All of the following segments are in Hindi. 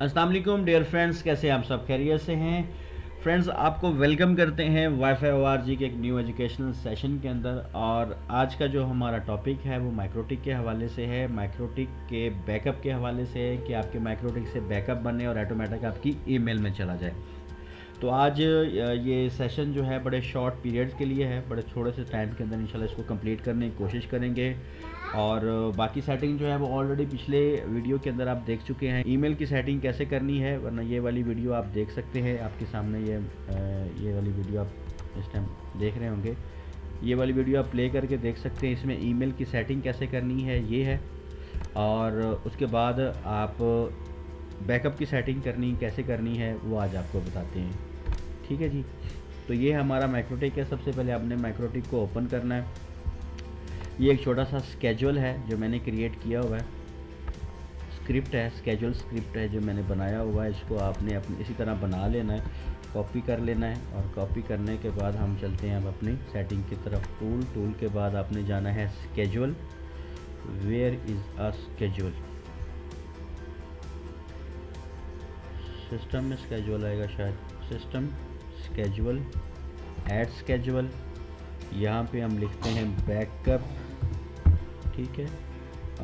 अस्सलाम वालेकुम डियर फ्रेंड्स, कैसे आप सब खैरियत से हैं। फ्रेंड्स, आपको वेलकम करते हैं वाईफाई ORG के एक न्यू एजुकेशनल सेशन के अंदर। और आज का जो हमारा टॉपिक है वो माइक्रोटिक के हवाले से है, माइक्रोटिक के बैकअप के हवाले से है कि आपके माइक्रोटिक से बैकअप बने और ऑटोमेटिक आपकी ईमेल में चला जाए। तो आज ये सेशन जो है बड़े शॉर्ट पीरियड्स के लिए है, बड़े थोड़े से टाइम के अंदर इंशाल्लाह इसको कंप्लीट करने की कोशिश करेंगे। और बाकी सेटिंग जो है वो ऑलरेडी पिछले वीडियो के अंदर आप देख चुके हैं। ईमेल की सेटिंग कैसे करनी है, वरना ये वाली वीडियो आप देख सकते हैं। आपके सामने ये वाली वीडियो आप इस टाइम देख रहे होंगे। ये वाली वीडियो आप प्ले करके देख सकते हैं। इसमें ईमेल की सेटिंग कैसे करनी है ये है, और उसके बाद आप बैकअप की सेटिंग कैसे करनी है वो आज आपको बताते हैं। ठीक है जी। तो ये हमारा माइक्रोटिक है। सबसे पहले आपने माइक्रोटिक को ओपन करना है। ये एक छोटा सा स्केड्यूल है जो मैंने क्रिएट किया हुआ है, स्क्रिप्ट है, स्केड्यूल स्क्रिप्ट है जो मैंने बनाया हुआ है। इसको आपने अपनी इसी तरह बना लेना है, कॉपी कर लेना है। और कॉपी करने के बाद हम चलते हैं अब अपनी सेटिंग की तरफ। टूल के बाद आपने जाना है schedule. Where is a schedule? System में स्केड्यूल आएगा शायद। System, schedule, add schedule. यहाँ पे हम लिखते हैं बैकअप। ठीक है।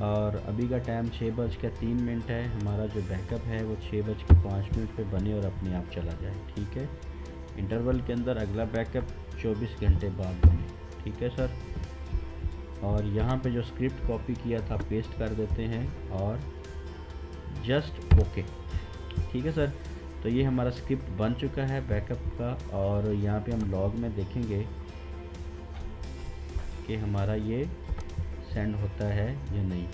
और अभी का टाइम 6:03 है। हमारा जो बैकअप है वो 6:05 पे बने और अपने आप चला जाए। ठीक है। इंटरवल के अंदर अगला बैकअप 24 घंटे बाद बने। ठीक है सर। और यहाँ पे जो स्क्रिप्ट कॉपी किया था पेस्ट कर देते हैं और जस्ट ओके। ठीक है सर। तो ये हमारा स्क्रिप्ट बन चुका है बैकअप का। और यहाँ पे हम लॉग में देखेंगे कि हमारा ये सेंड होता है या नहीं।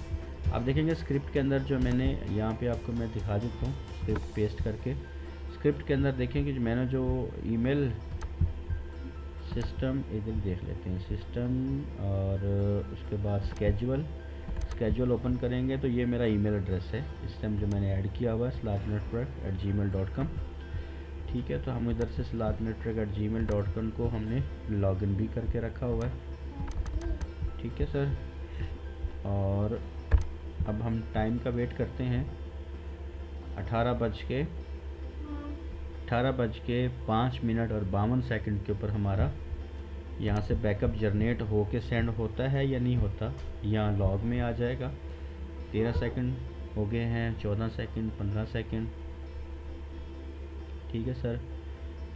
आप देखेंगे स्क्रिप्ट के अंदर जो मैंने यहाँ पे आपको मैं दिखा देता हूँ स्क्रिप्ट पेस्ट करके। स्क्रिप्ट के अंदर देखेंगे मैंने जो ईमेल सिस्टम, इधर देख लेते हैं सिस्टम, और उसके बाद स्केड्यूल ओपन करेंगे तो ये मेरा ईमेल एड्रेस है इस टाइम जो मैंने ऐड किया हुआ है, SlatNetwork@gmail.com। ठीक है। तो हम इधर से SlatNetwork@gmail.com को हमने लॉगिन भी करके रखा हुआ है। ठीक है सर। और अब हम टाइम का वेट करते हैं। 18:05 और 52 के ऊपर हमारा यहाँ से बैकअप जनरेट होके सेंड होता है या नहीं होता, यहाँ लॉग में आ जाएगा। 13 सेकंड हो गए हैं, 14 सेकंड, 15 सेकंड। ठीक है सर।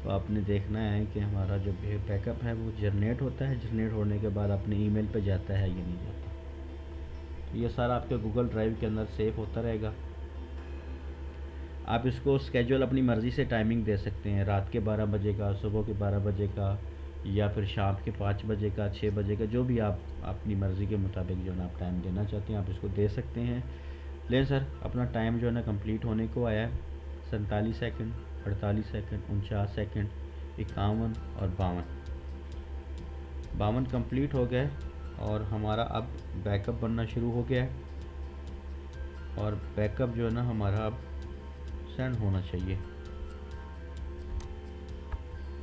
तो आपने देखना है कि हमारा जो बैकअप है वो जनरेट होता है, जनरेट होने के बाद अपने ईमेल पे जाता है या नहीं जाता। तो ये सारा आपके गूगल ड्राइव के अंदर सेव होता रहेगा। आप इसको स्केड्यूल अपनी मर्ज़ी से टाइमिंग दे सकते हैं, रात के 12 बजे का, सुबह के 12 बजे का, या फिर शाम के 5 बजे का, 6 बजे का, जो भी आप अपनी मर्ज़ी के मुताबिक जो है ना आप टाइम देना चाहते हैं आप इसको दे सकते हैं। लेकिन सर अपना टाइम जो है ना कंप्लीट होने को आया है। 47 सेकंड, 48 सेकंड, 49 सेकंड, 51 और 52 कंप्लीट हो गए। और हमारा अब बैकअप बनना शुरू हो गया है। और बैकअप जो है ना हमारा अब सेंड होना चाहिए।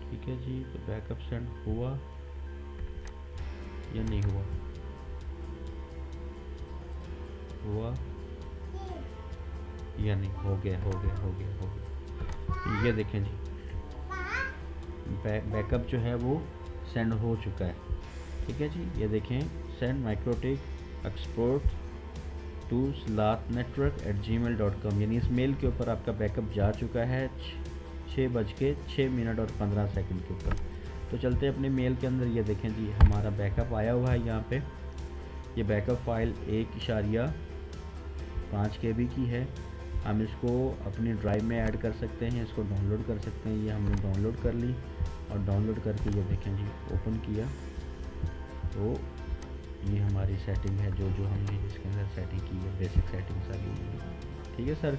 ठीक है जी। तो बैकअप सेंड हुआ या नहीं हुआ? हुआ या नहीं? हो गया। ये देखें जी, बैकअप जो है वो सेंड हो चुका है। ठीक है जी। ये देखें, send MikroTik export to SlatNetwork@gmail.com, यानी इस मेल के ऊपर आपका बैकअप जा चुका है 6:06 और 15 सेकंड के ऊपर। तो चलते अपने मेल के अंदर। ये देखें जी हमारा बैकअप आया हुआ है यहाँ पे। ये बैकअप फाइल 1.5 KB की है। हम इसको अपनी ड्राइव में ऐड कर सकते हैं, इसको डाउनलोड कर सकते हैं। ये हमने डाउनलोड कर ली और डाउनलोड करके ये देखें जी ओपन किया तो ये हमारी सेटिंग है जो हमने इसके अंदर सेटिंग की है, बेसिक सेटिंग सारी। ठीक है सर।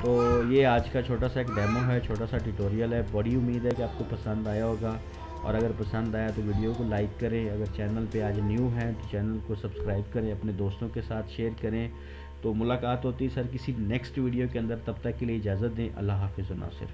तो ये आज का छोटा सा एक डेमो है, छोटा सा ट्यूटोरियल है। बड़ी उम्मीद है कि आपको पसंद आया होगा। और अगर पसंद आया तो वीडियो को लाइक करें। अगर चैनल पे आज न्यू हैं तो चैनल को सब्सक्राइब करें, अपने दोस्तों के साथ शेयर करें। तो मुलाकात होती है सर किसी नेक्स्ट वीडियो के अंदर। तब तक के लिए इजाज़त दें। अल्लाह हाफिज़ नासिर।